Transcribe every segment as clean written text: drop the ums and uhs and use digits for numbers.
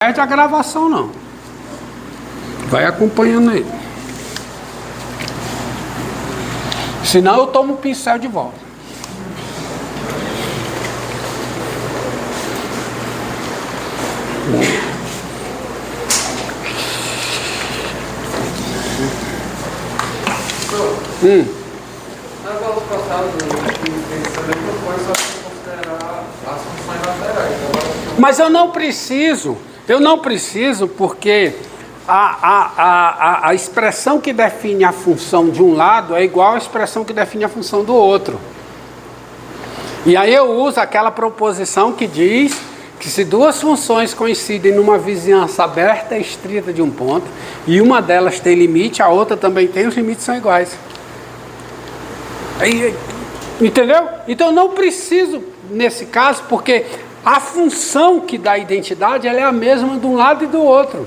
Perde a gravação não. Vai acompanhando aí. Senão eu tomo o pincel de volta. Na aula passada, também propõe só considerar as funções laterais. Mas eu não preciso porque a expressão que define a função de um lado é igual à expressão que define a função do outro. E aí eu uso aquela proposição que diz que se duas funções coincidem numa vizinhança aberta e estrita de um ponto, e uma delas tem limite, a outra também tem, os limites são iguais. Aí, entendeu? Então eu não preciso, nesse caso, porque a função que dá identidade ela é a mesma de um lado e do outro.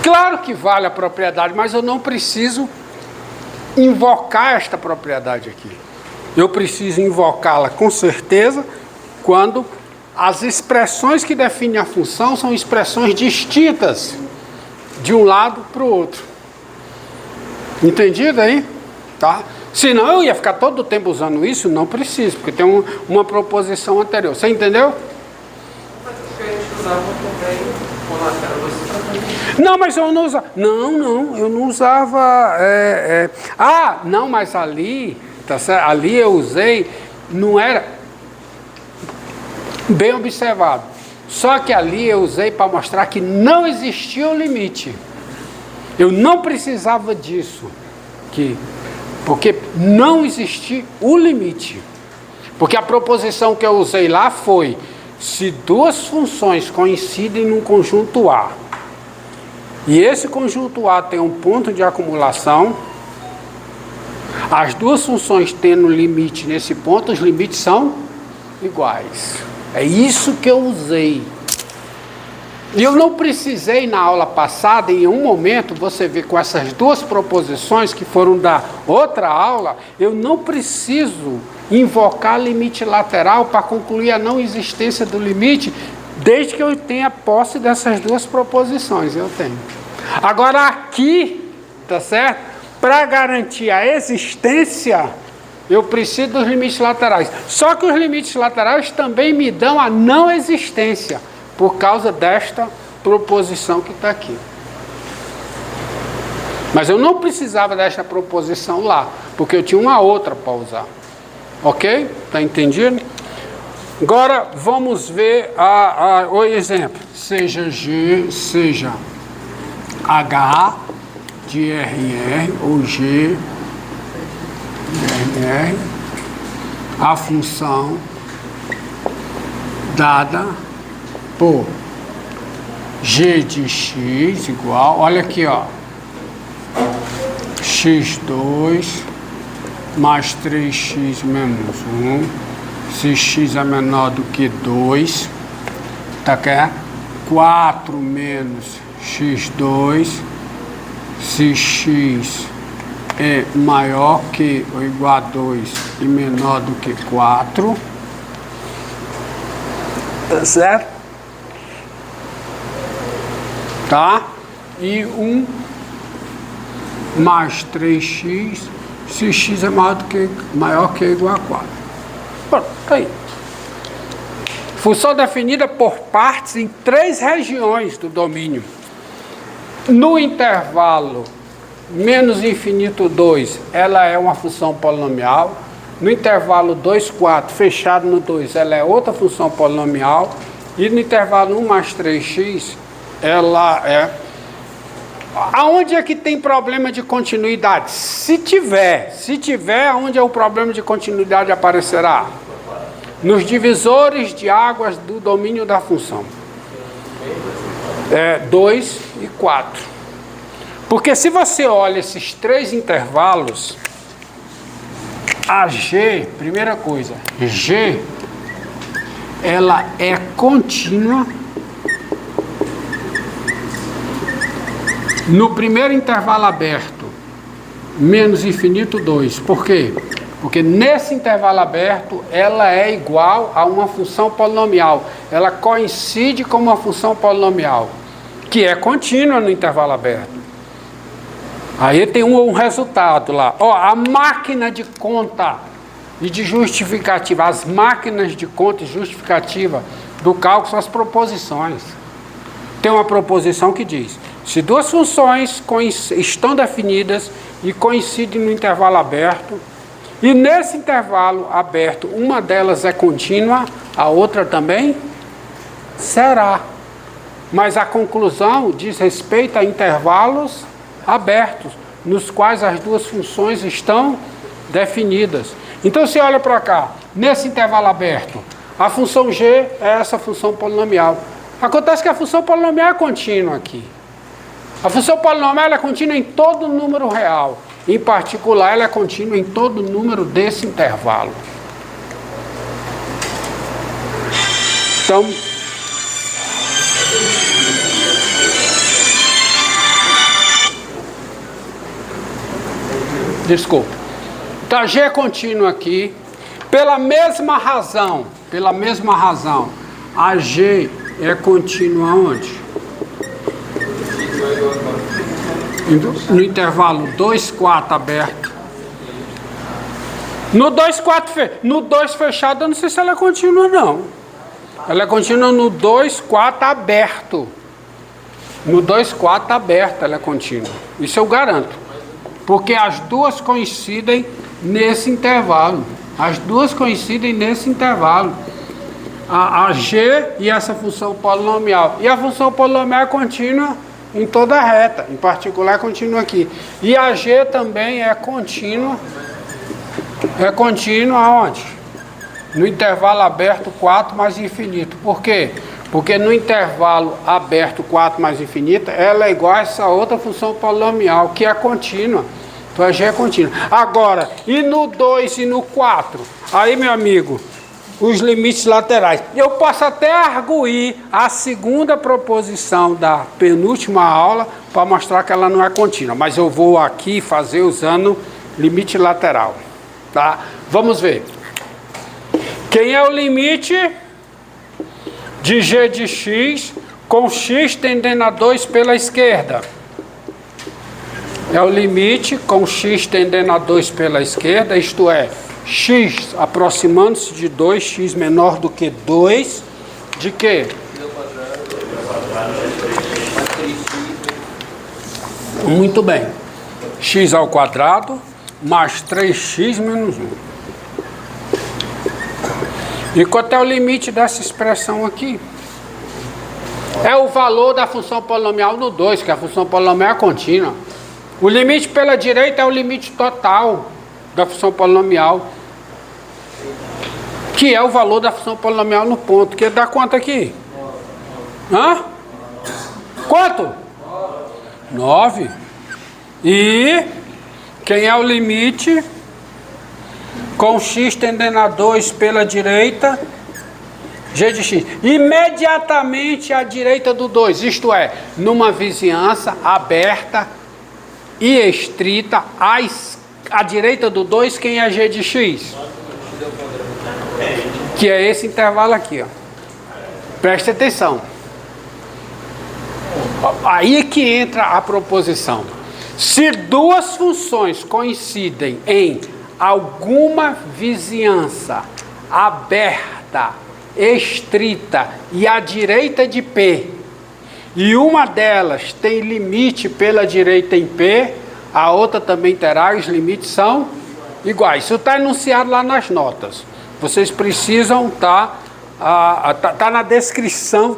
Claro que vale a propriedade, mas eu não preciso invocar esta propriedade aqui. Eu preciso invocá-la com certeza quando as expressões que definem a função são expressões distintas de um lado para o outro. Entendido aí? Tá? Senão eu ia ficar todo o tempo usando isso, não preciso, porque tem uma proposição anterior. Você entendeu? Mas o que a gente usava também com lateral você. Não, mas eu não usava. Não, eu não usava. Não, mas ali, tá certo? Ali eu usei, não era bem observado. Só que ali eu usei para mostrar que não existia um limite. Eu não precisava disso. Porque não existia o limite. Porque a proposição que eu usei lá foi: se duas funções coincidem num conjunto A, e esse conjunto A tem um ponto de acumulação, as duas funções tendo limite nesse ponto, os limites são iguais. É isso que eu usei. E eu não precisei na aula passada, em um momento, você vê com essas duas proposições que foram da outra aula, eu não preciso invocar limite lateral para concluir a não existência do limite, desde que eu tenha posse dessas duas proposições. Eu tenho. Agora aqui, tá certo? Para garantir a existência, eu preciso dos limites laterais. Só que os limites laterais também me dão a não existência, por causa desta proposição que está aqui. Mas eu não precisava desta proposição lá, porque eu tinha uma outra para usar. Ok? Está entendido? Agora vamos ver o exemplo. Seja G, seja H de RR ou G de RR, a função dada por G de X igual, olha aqui, ó, X2 mais 3x menos 1, se x é menor do que 2, tá aqui, 4 menos x2, se x é maior que ou igual a 2 e menor do que 4, tá certo? Tá? E 1 mais 3x, se x é maior que ou igual a 4. Pronto, tá aí. Função definida por partes em 3 regiões do domínio. No intervalo menos infinito 2, ela é uma função polinomial. No intervalo 2, 4, fechado no 2, ela é outra função polinomial. E no intervalo 1 mais 3x, ela é... Aonde é que tem problema de continuidade? Se tiver, aonde é o problema de continuidade aparecerá? Nos divisores de águas do domínio da função. 2 e 4. Porque se você olha esses 3 intervalos, a G, primeira coisa, G, ela é contínua no primeiro intervalo aberto, menos infinito 2. Por quê? Porque nesse intervalo aberto, ela é igual a uma função polinomial. ela coincide com uma função polinomial, que é contínua no intervalo aberto. Aí tem um resultado lá. Ó, a máquina de conta e de justificativa, as máquinas de conta e justificativa do cálculo são as proposições. Tem uma proposição que diz: se duas funções estão definidas e coincidem no intervalo aberto, e nesse intervalo aberto uma delas é contínua, a outra também será. Mas a conclusão diz respeito a intervalos abertos, nos quais as duas funções estão definidas. Então você olha para cá, nesse intervalo aberto, a função g é essa função polinomial. Acontece que a função polinomial é contínua aqui. A função polinomial é contínua em todo número real. Em particular, ela é contínua em todo número desse intervalo. Então, desculpa. Então, G é contínuo aqui. Pela mesma razão, a G é contínua onde? No intervalo 2, 4 aberto. No 2, 4 no 2 fechado, eu não sei se ela é contínua, não. Ela é contínua no 2, 4 aberto. No 2, 4 aberto ela é contínua. Isso eu garanto. Porque as duas coincidem nesse intervalo. As duas coincidem nesse intervalo. A G e essa função polinomial. E a função polinomial é contínua em toda a reta. Em particular, é contínua aqui. E a G também é contínua. É contínua aonde? No intervalo aberto 4 mais infinito. Por quê? Porque no intervalo aberto 4 mais infinito, ela é igual a essa outra função polinomial, que é contínua. Então a G é contínua. Agora, e no 2 e no 4? Aí, meu amigo, os limites laterais. Eu posso até arguir a segunda proposição da penúltima aula para mostrar que ela não é contínua. Mas eu vou aqui fazer usando limite lateral. Tá? Vamos ver. Quem é o limite de g de x com x tendendo a 2 pela esquerda? É o limite com x tendendo a 2 pela esquerda, isto é, x aproximando-se de 2, x menor do que 2, de quê? Muito bem. X ao quadrado mais 3x menos 1. E quanto é o limite dessa expressão aqui? É o valor da função polinomial no 2, que a função polinomial é contínua. O limite pela direita é o limite total da função polinomial, que é o valor da função polinomial no ponto. Que dá quanto aqui? Hã? Quanto? 9. E quem é o limite com x tendendo a 2 pela direita, g de x. Imediatamente à direita do 2, isto é, numa vizinhança aberta e estrita, à direita do 2, quem é g de x? Que é esse intervalo aqui, ó. Preste atenção. Aí é que entra a proposição. Se duas funções coincidem em alguma vizinhança aberta, estrita e à direita de P, e uma delas tem limite pela direita em P, a outra também terá, os limites são iguais. Isso está enunciado lá nas notas. Vocês precisam tá na descrição,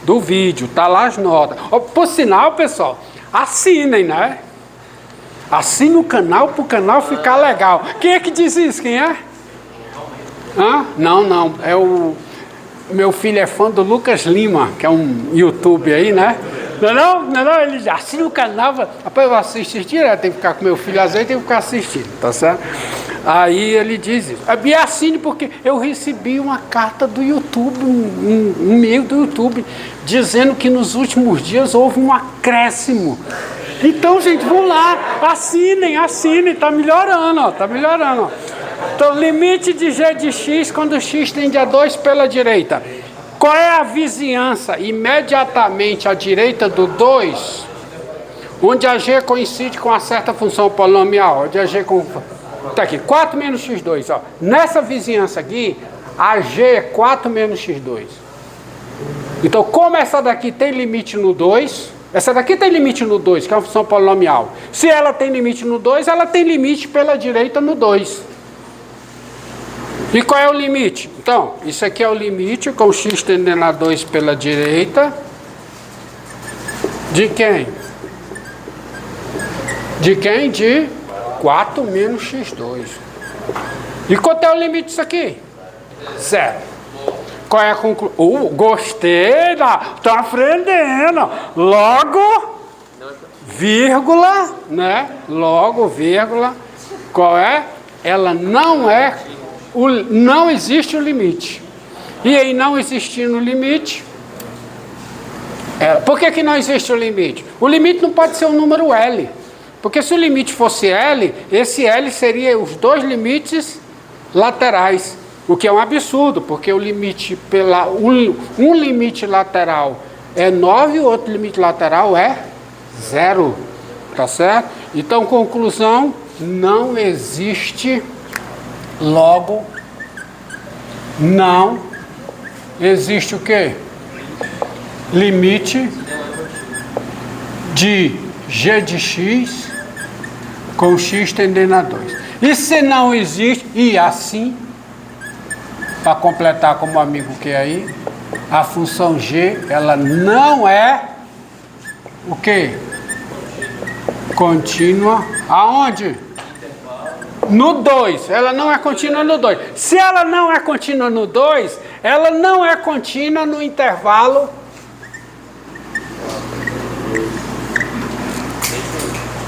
do vídeo, tá lá as notas. Por sinal, pessoal, assinem, né? Assine o canal para o canal ficar legal. Quem é que diz isso? Quem é? Hã? Não. É o meu filho é fã do Lucas Lima, que é um YouTube aí, né? Não, ele já assina o canal. Rapaz, eu assisto direto, tem que ficar com meu filho, às vezes tem que ficar assistindo, tá certo? Aí ele diz isso. E assine porque eu recebi uma carta do YouTube, um e-mail do YouTube, dizendo que nos últimos dias houve um acréscimo. Então, gente, vão lá, assinem, tá melhorando, ó. Então, limite de g de x quando x tende a 2 pela direita. Qual é a vizinhança imediatamente à direita do 2, onde a g coincide com uma certa função polinomial? Onde a g está aqui, 4 menos x2. Ó. Nessa vizinhança aqui, a g é 4 menos x2. Então, como essa daqui tem limite no 2, essa daqui tem limite no 2, que é uma função polinomial. Se ela tem limite no 2, ela tem limite pela direita no 2. E qual é o limite? Então, isso aqui é o limite com x tendendo a 2 pela direita. De quem? De quem? De 4 menos x2. E quanto é o limite disso aqui? 0. Qual é a conclusão? Gostei, tá aprendendo. Logo, vírgula, né? Logo, vírgula. Qual é? Ela não é... não existe o limite. E aí, não existindo o limite... por que não existe o limite? O limite não pode ser um número L. Porque se o limite fosse L, esse L seria os dois limites laterais. O que é um absurdo, porque o limite um limite lateral é 9 e o outro limite lateral é 0. Tá certo? Então, conclusão, não existe, logo, não existe o quê? Limite de g de x com x tendendo a 2. E se não existe, e assim, para completar como o amigo quer aí, a função g, ela não é o quê? Contínua. Aonde? No 2. Ela não é contínua no 2. Se ela não é contínua no 2, ela não é contínua no intervalo.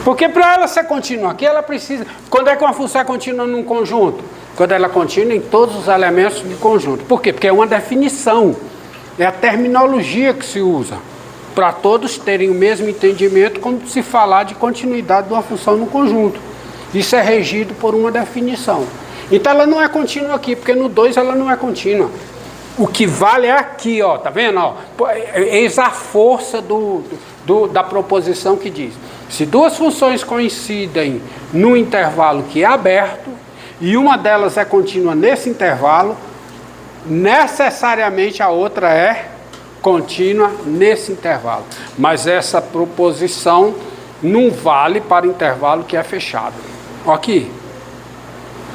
Porque para ela ser contínua aqui, ela precisa... Quando é que uma função é contínua num conjunto? Quando ela é contínua em todos os elementos do conjunto. Por quê? Porque é uma definição. É a terminologia que se usa. Para todos terem o mesmo entendimento como se falar de continuidade de uma função no conjunto. Isso é regido por uma definição. Então ela não é contínua aqui, porque no 2 ela não é contínua. O que vale é aqui, ó, tá vendo? Ó, eis a força da proposição que diz: se duas funções coincidem num intervalo que é aberto, e uma delas é contínua nesse intervalo, necessariamente a outra é contínua nesse intervalo. Mas essa proposição não vale para intervalo que é fechado. Aqui,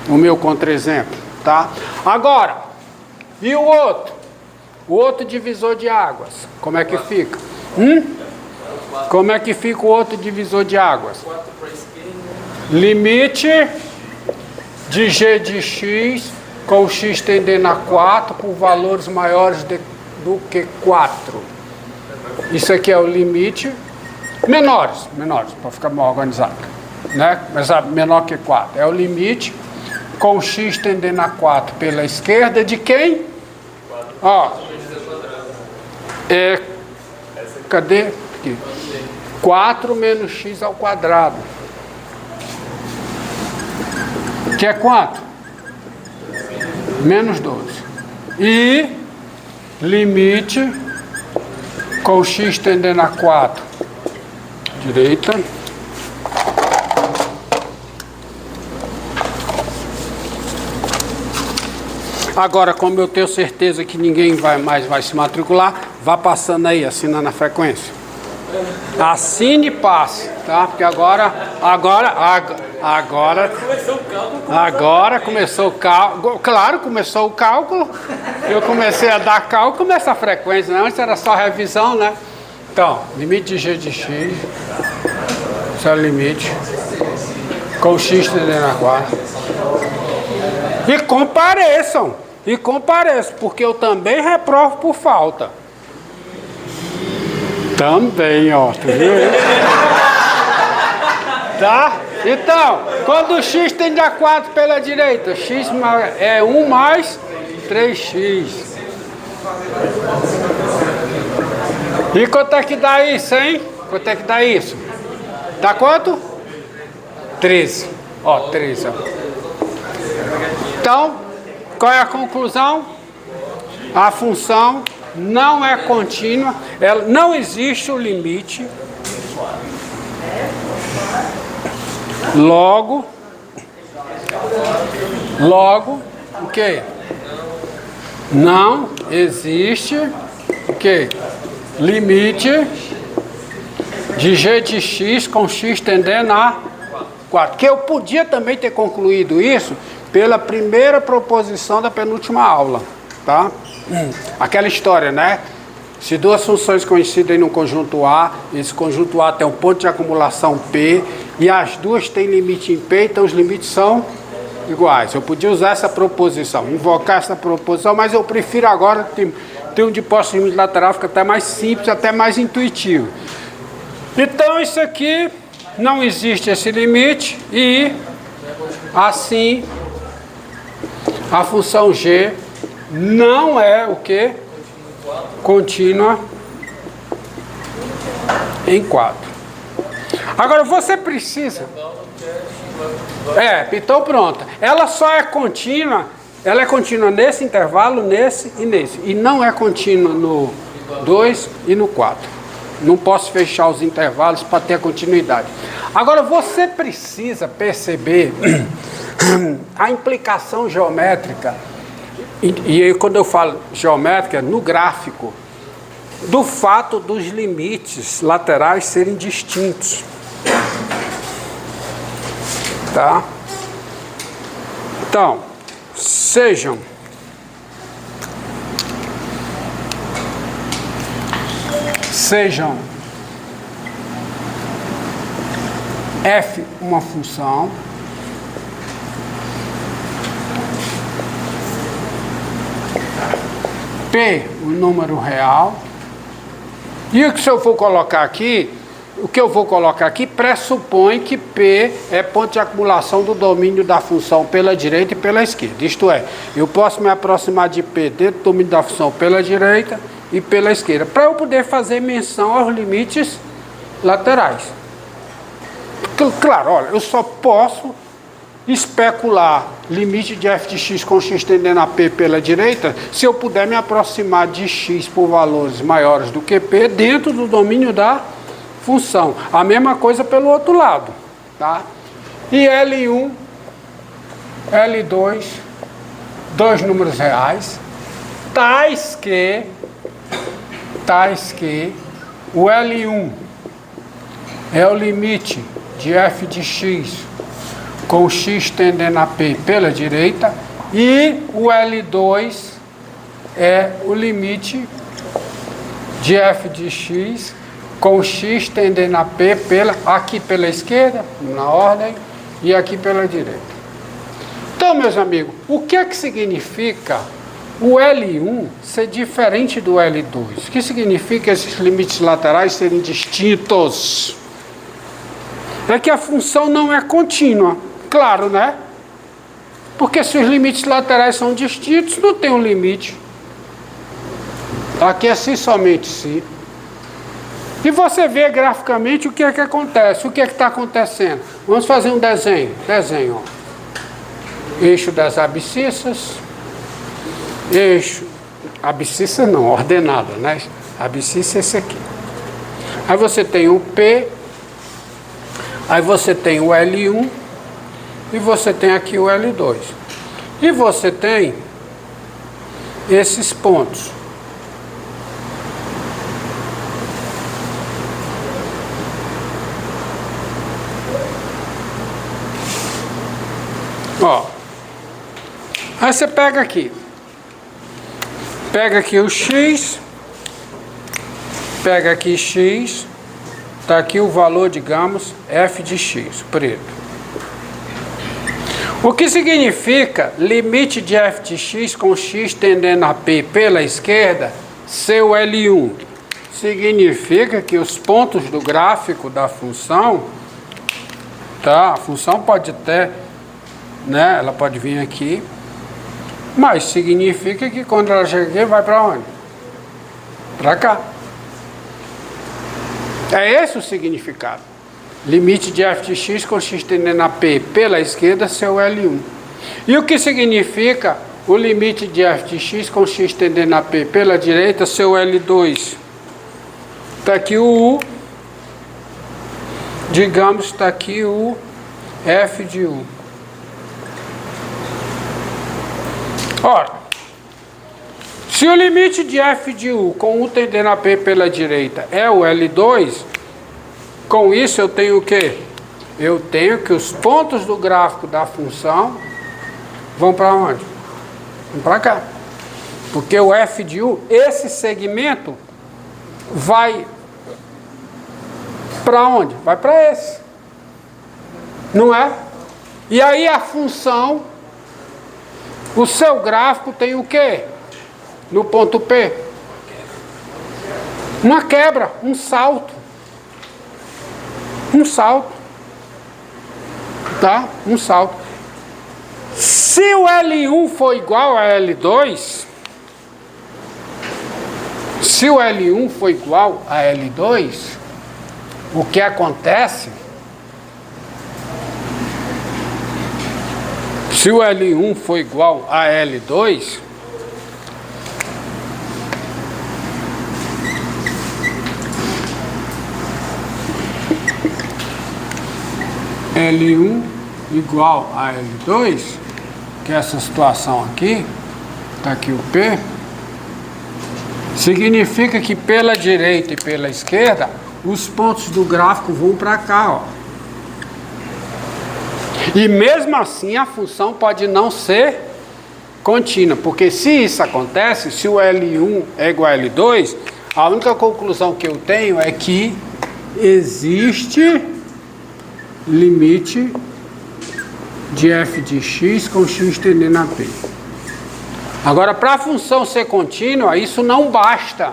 o meu contra-exemplo, tá? Agora, e o outro? O outro divisor de águas, como é que fica? Como é que fica o outro divisor de águas? Limite de g de x com x tendendo a 4 por valores maiores do que 4. Isso aqui é o limite. Menores, para ficar mal organizado, né? Mas menor que 4. É o limite com x tendendo a 4 pela esquerda de quem? Ó. Cadê? Aqui. 4 menos x ao quadrado. Que é quanto? Menos 12. E limite com x tendendo a 4. Direita. Agora, como eu tenho certeza que ninguém mais vai se matricular, vá passando aí, assinando a frequência. Assine e passe, tá? Porque agora começou o cálculo. Claro, começou o cálculo. Eu comecei a dar cálculo, começa a frequência, né? Antes era só revisão, né? Então, limite de g de x, esse é o limite, com x tendendo a 4. E compareçam, porque eu também reprovo por falta. Também, ó, tu viu? Tá? Então, quando o x tende a 4 pela direita, x é 1 mais 3x. E quanto é que dá isso, hein? Quanto é que dá isso? Dá quanto? 13. Ó, 13, ó. Então, qual é a conclusão? A função não é contínua, ela, não existe o limite. Logo, o quê? Não existe o quê? Limite de g de x com x tendendo a 4. Que eu podia também ter concluído isso pela primeira proposição da penúltima aula, tá? Aquela história, né? Se duas funções coincidem no conjunto A, esse conjunto A tem um ponto de acumulação P, e as duas têm limite em P, então os limites são iguais. Eu podia usar essa proposição, invocar essa proposição, mas eu prefiro agora ter um depósito de limite lateral, fica até mais simples, até mais intuitivo. Então isso aqui, não existe esse limite, e assim a função G não é o que? Contínua em 4. Agora você precisa... então pronto. Ela só é contínua, ela é contínua nesse intervalo, nesse e nesse. E não é contínua no 2 e no 4. Não posso fechar os intervalos para ter a continuidade. Agora você precisa perceber a implicação geométrica. E quando eu falo geométrica, no gráfico, do fato dos limites laterais serem distintos. Tá? Então, sejam f uma função, P o número real, e o que se eu for colocar aqui, o que eu vou colocar aqui pressupõe que P é ponto de acumulação do domínio da função pela direita e pela esquerda. Isto é, eu posso me aproximar de P dentro do domínio da função pela direita e pela esquerda, para eu poder fazer menção aos limites laterais. Claro, olha, eu só posso especular limite de f de x com x tendendo a P pela direita se eu puder me aproximar de x por valores maiores do que P dentro do domínio da função. A mesma coisa pelo outro lado, tá? E L1, L2, dois números reais, tais que o L1 é o limite de f de x com x tendendo a P pela direita, e o L2 é o limite de f de x com x tendendo a P aqui pela esquerda, na ordem, e aqui pela direita. Então, meus amigos, o que é que significa o L1 ser diferente do L2? O que significa esses limites laterais serem distintos? É que a função não é contínua. Claro, né? Porque se os limites laterais são distintos, não tem um limite. Aqui é se somente se. E você vê graficamente o que é que acontece. O que é que está acontecendo? Vamos fazer um desenho. Desenho, ó. Eixo das abscissas. Eixo. Abscissa não, ordenada, né? Abscissa é esse aqui. Aí você tem o P. Aí você tem o L1. E você tem aqui o L2. E você tem esses pontos. Ó. Aí você pega aqui. Pega aqui o X. Pega aqui X. Está aqui o valor, digamos, f de x, preto. O que significa limite de f de x com x tendendo a P pela esquerda, seu L1? Significa que os pontos do gráfico da função, tá? A função pode ter, né? Ela pode vir aqui, mas significa que quando ela chega aqui, vai para onde? Para cá. É esse o significado. Limite de f de x com x tendendo a P pela esquerda, seu L1. E o que significa o limite de f de x com x tendendo a p? Pela direita, seu L2. Está aqui o U. Digamos, está aqui o f de U. Ora, se o limite de f de U com U tendendo a p pela direita é o L2, com isso eu tenho o quê? Eu tenho que os pontos do gráfico da função vão para onde? Vão para cá. Porque o f de U, esse segmento, vai para onde? Vai para esse. Não é? E aí a função, o seu gráfico tem o quê? No ponto P? Uma quebra, um salto. Um salto. Tá? Um salto. Se o L1 for igual a L2, se o L1 for igual a L2, o que acontece? Se o L1 for igual a L2, L1 igual a L2, que é essa situação aqui, está aqui o P, significa que pela direita e pela esquerda, os pontos do gráfico vão para cá, ó. E mesmo assim a função pode não ser contínua, porque se isso acontece, se o L1 é igual a L2, a única conclusão que eu tenho é que existe limite de f de x com x tendendo a p. Agora, para a função ser contínua, isso não basta.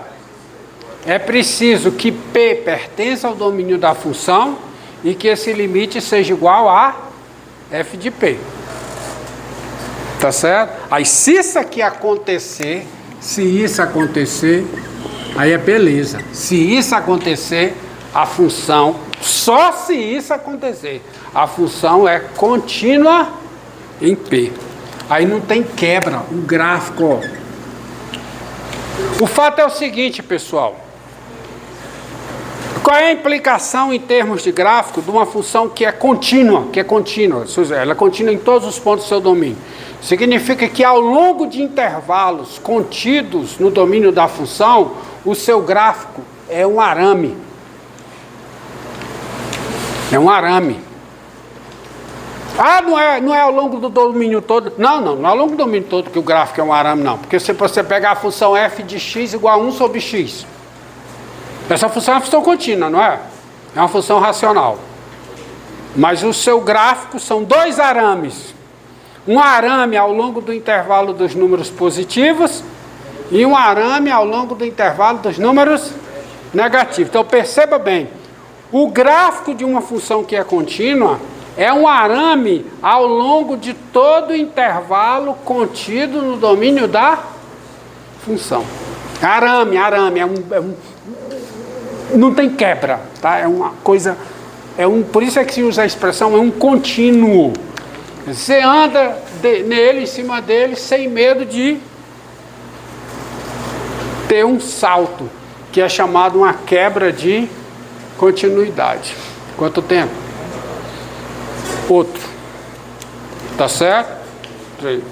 É preciso que p pertença ao domínio da função e que esse limite seja igual a f de p. Tá certo? Aí, se isso aqui acontecer, aí é beleza. Se isso acontecer, a função, só se isso acontecer, a função é contínua em P. Aí não tem quebra, o gráfico, ó. O fato é o seguinte, pessoal. Qual é a implicação em termos de gráfico de uma função que é contínua? Ela é contínua em todos os pontos do seu domínio. Significa que ao longo de intervalos contidos no domínio da função, o seu gráfico é um arame. É um arame. Ah, não é ao longo do domínio todo. Não é ao longo do domínio todo que o gráfico é um arame, não. Porque se você pegar a função f de x igual a 1 sobre x, essa função é uma função contínua, não é? É uma função racional. Mas o seu gráfico são dois arames. Um arame ao longo do intervalo dos números positivos e um arame ao longo do intervalo dos números negativos. Então perceba bem, o gráfico de uma função que é contínua é um arame ao longo de todo o intervalo contido no domínio da função. Arame, não tem quebra, tá? É uma coisa, por isso é que se usa a expressão, é um contínuo. Você anda nele, em cima dele, sem medo de ter um salto, que é chamado uma quebra de continuidade. Quanto tempo? Outro. Tá certo? 3.